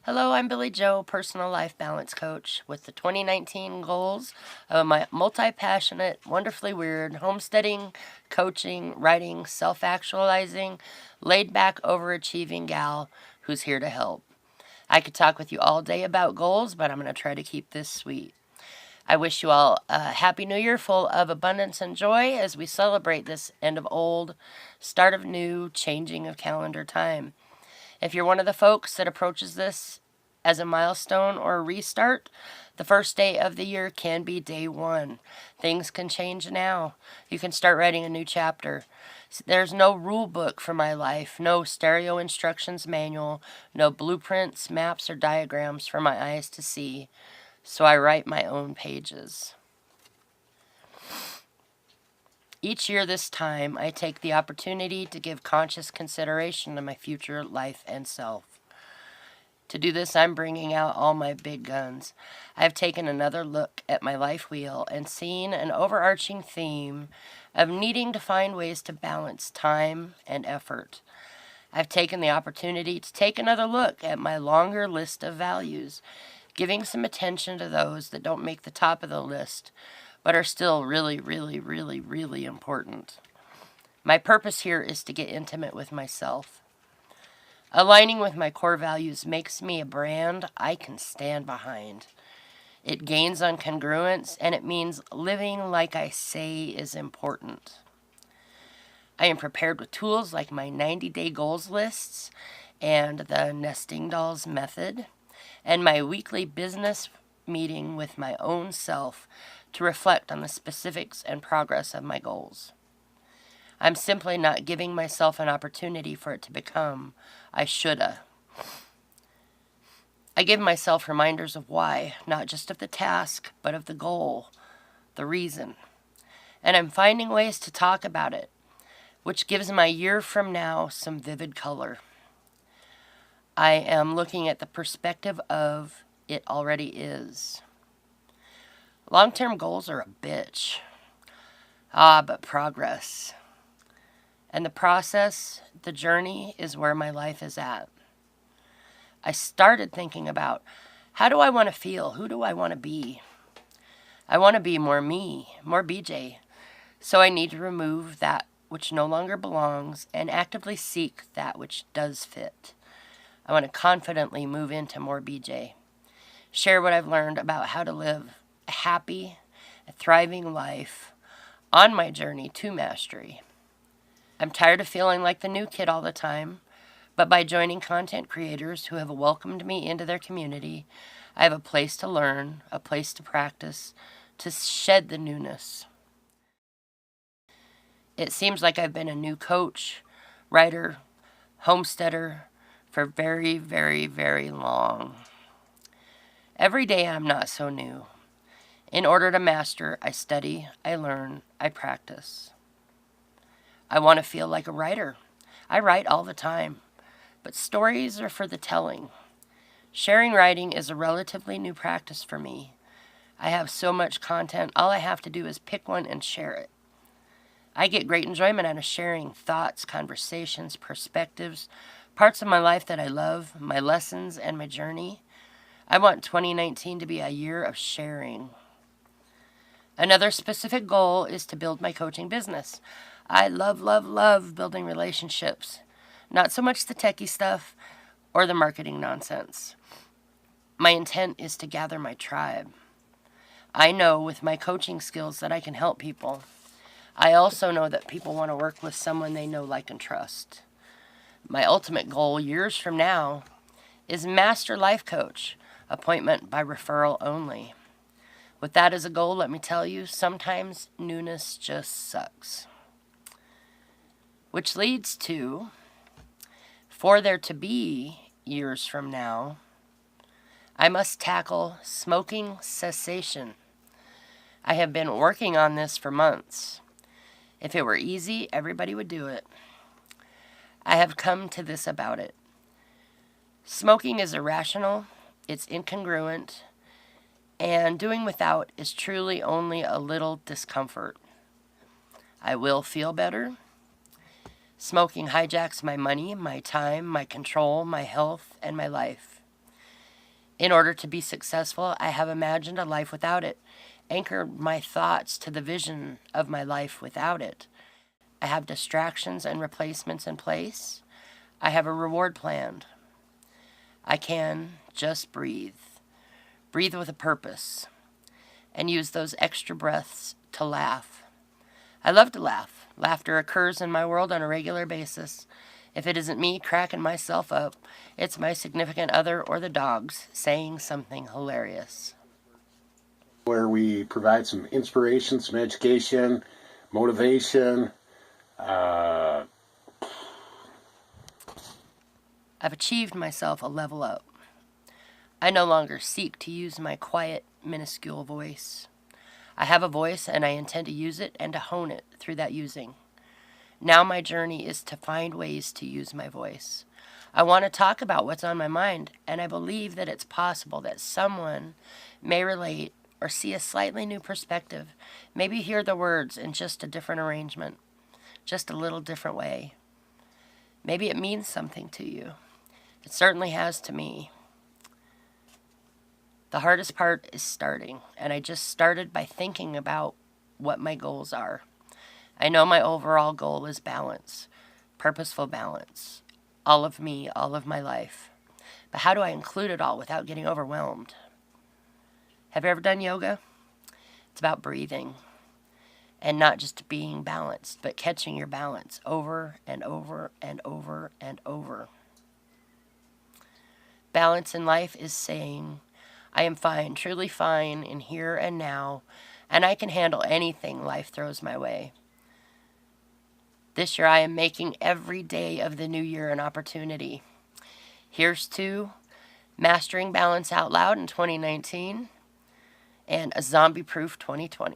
Hello, I'm Billy Joe, personal life balance coach with the 2019 goals of my multi-passionate, wonderfully weird homesteading, coaching, writing, self-actualizing, laid-back, overachieving gal who's here to help. I could talk with you all day about goals, but I'm going to try to keep this sweet. I wish you all a happy new year full of abundance and joy as we celebrate this end of old, start of new, changing of calendar time. If you're one of the folks that approaches this as a milestone or a restart, the first day of the year can be day one. Things can change now. You can start writing a new chapter. There's no rule book for my life, no stereo instructions manual, no blueprints, maps, or diagrams for my eyes to see. So I write my own pages. Each year this time, I take the opportunity to give conscious consideration to my future life and self. To do this, I'm bringing out all my big guns. I've taken another look at my life wheel and seen an overarching theme of needing to find ways to balance time and effort. I've taken the opportunity to take another look at my longer list of values, giving some attention to those that don't make the top of the list, but are still really, really, really, really important. My purpose here is to get intimate with myself. Aligning with my core values makes me a brand I can stand behind. It gains on congruence, and it means living like I say is important. I am prepared with tools like my 90-day goals lists and the nesting dolls method, and my weekly business meeting with my own self to reflect on the specifics and progress of my goals. I'm simply not giving myself an opportunity for it to become I shoulda. I give myself reminders of why, not just of the task, but of the goal, the reason. And I'm finding ways to talk about it, which gives my year from now some vivid color. I am looking at the perspective of it already is. Long-term goals are a bitch. But progress. And the process, the journey, is where my life is at. I started thinking about, how do I want to feel? Who do I want to be? I want to be more me, more BJ. So I need to remove that which no longer belongs and actively seek that which does fit. I want to confidently move into more BJ. Share what I've learned about how to live a happy, a thriving life on my journey to mastery. I'm tired of feeling like the new kid all the time, but by joining content creators who have welcomed me into their community, I have a place to learn, a place to practice, to shed the newness. It seems like I've been a new coach, writer, homesteader for very, very, very long. Every day I'm not so new. In order to master, I study, I learn, I practice. I want to feel like a writer. I write all the time, but stories are for the telling. Sharing writing is a relatively new practice for me. I have so much content, all I have to do is pick one and share it. I get great enjoyment out of sharing thoughts, conversations, perspectives, parts of my life that I love, my lessons, and my journey. I want 2019 to be a year of sharing. Another specific goal is to build my coaching business. I love, love, love building relationships. Not so much the techie stuff or the marketing nonsense. My intent is to gather my tribe. I know with my coaching skills that I can help people. I also know that people want to work with someone they know, like, and trust. My ultimate goal years from now is Master Life Coach, appointment by referral only. With that as a goal, let me tell you, sometimes newness just sucks. Which leads to, for there to be years from now, I must tackle smoking cessation. I have been working on this for months. If it were easy, everybody would do it. I have come to this about it. Smoking is irrational, it's incongruent, and doing without is truly only a little discomfort. I will feel better. Smoking hijacks my money, my time, my control, my health, and my life. In order to be successful, I have imagined a life without it, anchored my thoughts to the vision of my life without it. I have distractions and replacements in place. I have a reward planned. I can just breathe. Breathe with a purpose. And use those extra breaths to laugh. I love to laugh. Laughter occurs in my world on a regular basis. If it isn't me cracking myself up, it's my significant other or the dogs saying something hilarious. Where we provide some inspiration, some education, motivation. I've achieved myself a level up. I no longer seek to use my quiet, minuscule voice. I have a voice and I intend to use it and to hone it through that using. Now my journey is to find ways to use my voice. I want to talk about what's on my mind, and I believe that it's possible that someone may relate or see a slightly new perspective, maybe hear the words in just a different arrangement, just a little different way. Maybe it means something to you. It certainly has to me. The hardest part is starting, and I just started by thinking about what my goals are. I know my overall goal is balance, purposeful balance, all of me, all of my life. But how do I include it all without getting overwhelmed? Have you ever done yoga? It's about breathing and not just being balanced, but catching your balance over and over and over and over. Balance in life is saying, I am fine, truly fine in here and now, and I can handle anything life throws my way. This year I am making every day of the new year an opportunity. Here's to Mastering Balance Out Loud in 2019 and a zombie-proof 2020.